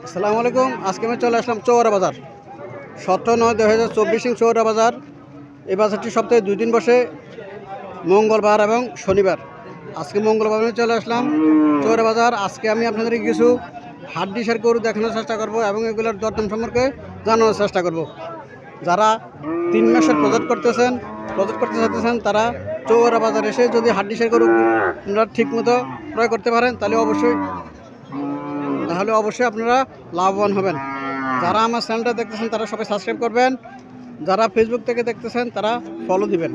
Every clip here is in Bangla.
আসসালামু আলাইকুম। আজকে আমি চলে আসলাম চৌরা বাজার 17/9/2024 চৌরা বাজার। এই বাজারটি সপ্তাহে 2 দিন বসে, মঙ্গলবার এবং শনিবার। আজকে মঙ্গলবার আমি চলে আসলাম চৌরা বাজার। আজকে আমি আপনাদেরকে কিছু হাড্ডিসার গরু দেখানোর চেষ্টা করব এবং এগুলোর দরদাম সম্পর্কে জানানোর চেষ্টা করব। যারা 3 মাসের প্রজেক্ট করতে চাইতেছেন তারা চৌরা বাজার এসে যদি হাড্ডিসার গরু আপনারা ঠিকমতো ক্রয় করতে পারেন তাহলে অবশ্যই আপনারা লাভবান হবেন। যারা আমার চ্যানেলটা দেখতেছেন তারা সবাই সাবস্ক্রাইব করবেন। যারা ফেসবুক থেকে দেখতেছেন তারা ফলো দিবেন।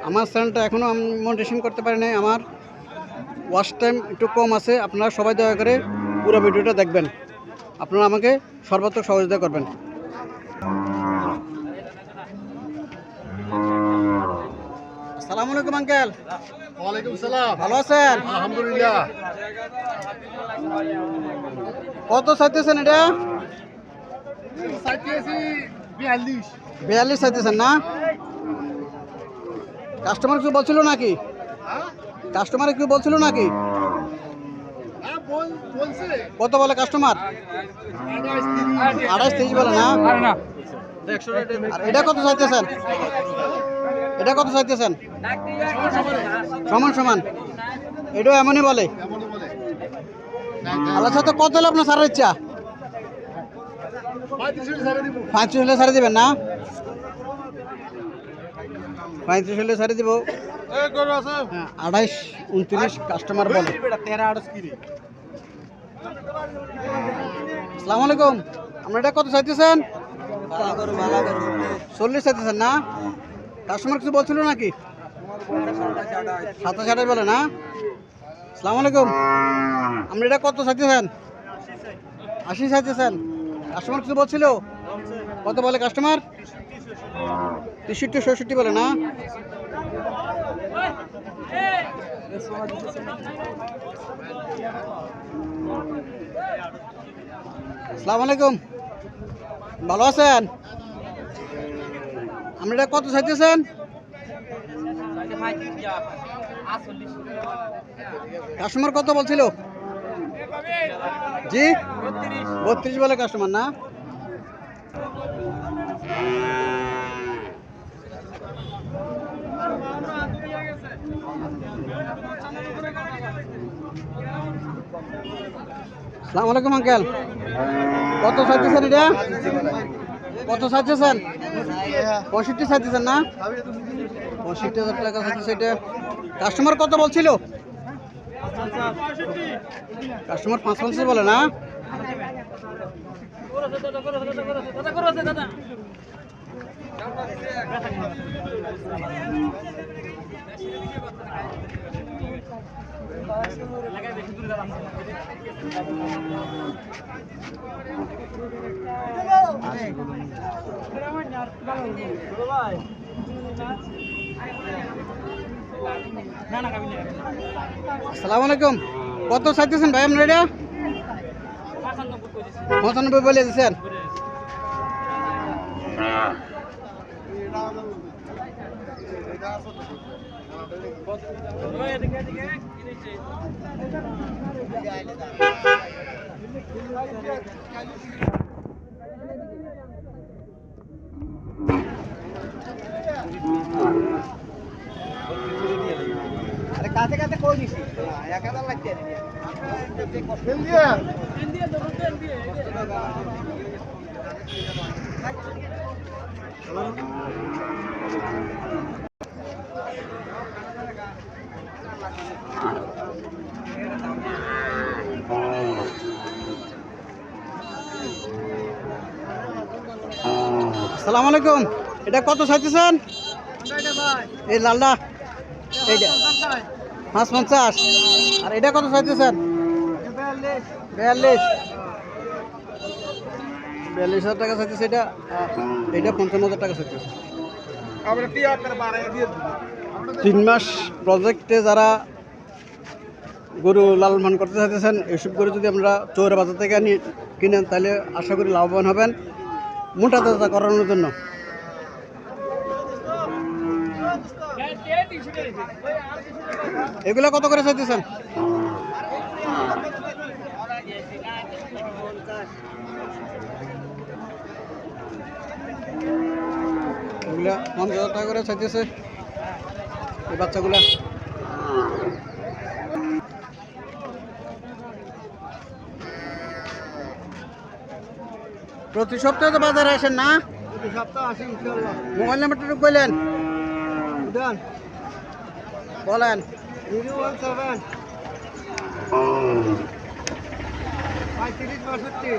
আমার চ্যানেলটা এখনও আমি মনিটাইজেশন করতে পারি নাই, আমার ওয়াচ টাইম একটু কম আছে। আপনারা সবাই দয়া করে পুরো ভিডিওটা দেখবেন, আপনারা আমাকে সর্বাত্মক সহযোগিতা করবেন। আসসালামু আলাইকুম আঙ্কেল। ওয়ালাইকুম সালাম। ভালো আছেন? আলহামদুলিল্লাহ। কত চাইতেছেন এটা? 42 চাইতেছেন না? কাস্টমার কি বলছিল নাকি? কত বলে কাস্টমার? 28-30 বলে না? আর এটা কত চাইতেছেন? সমান। এটাও এমনই বলে। আল্লাহ সাথে কত হলে আপনার ছাড়ার ইচ্ছা? 35 হলে ছাড়ে দেবেন না? 35 হলে ছাড়ে দিব। 28-29 কাস্টমার বলে। আসসালামু আলাইকুম। আপনার এটা কত চাইতেছেন? 40 চাইতেছেন না? কাস্টমার কিছু বলছিল নাকি? 27 বলে না? আসসালামু আলাইকুম। আপনি এটা কত চাইতেছেন? 80 চাইতেছেন। কাস্টমার কিছু বলছিল? কত বলে কাস্টমার? 63-66 বলে না? আসসালামু আলাইকুম। ভালো আছেন? আপনি এটা কত চাইতেছেন? কাস্টমার কত বলছিল? জি 32 বলে কাস্টমার না? আসসালামু আলাইকুম আঙ্কেল। কত চাইতেছেন এটা? কত চাইতেছেন? 65 চাইতেছেন না? 65,000 টাকা চাইতেছে এটা। কাস্টমার কত বলছিল? কাস্টমার 55 বলে না? আসসালামু আলাইকুম। কত চাইতেছেন ভাই আপনার এটা? 95 বলে দিচ্ছেন। আরে কাছে কই দিছি 1000 লাগতে আসসালামু আলাইকুম। এটা কত চাইতেছেন? এই লালটা এইটা 550। আর এটা কত চাইতেছেন? 42,000 টাকা চাইতেছে এটা। এটা 55,000 টাকা চাইতেছে। 3 মাস প্রজেক্টে যারা গরু লালন পালন করতে চাইতেছেন, এইসব গরু যদি আমরা চৌরা বাজার থেকে কিনেন তাহলে আশা করি লাভবান হবেন মোটা তাজা করানোর জন্য। এগুলো কত করে চাইতেছেন? এগুলা 50,000 টাকা করে চাইতেছে এই বাচ্চাগুলা। প্রতি সপ্তাহে তো বাজারে আসেন না? প্রতি সপ্তাহ আসি ইনশাআল্লাহ। মোবাইল নাম্বারটা একটু বললেন, দেন বলেন। 017 35 62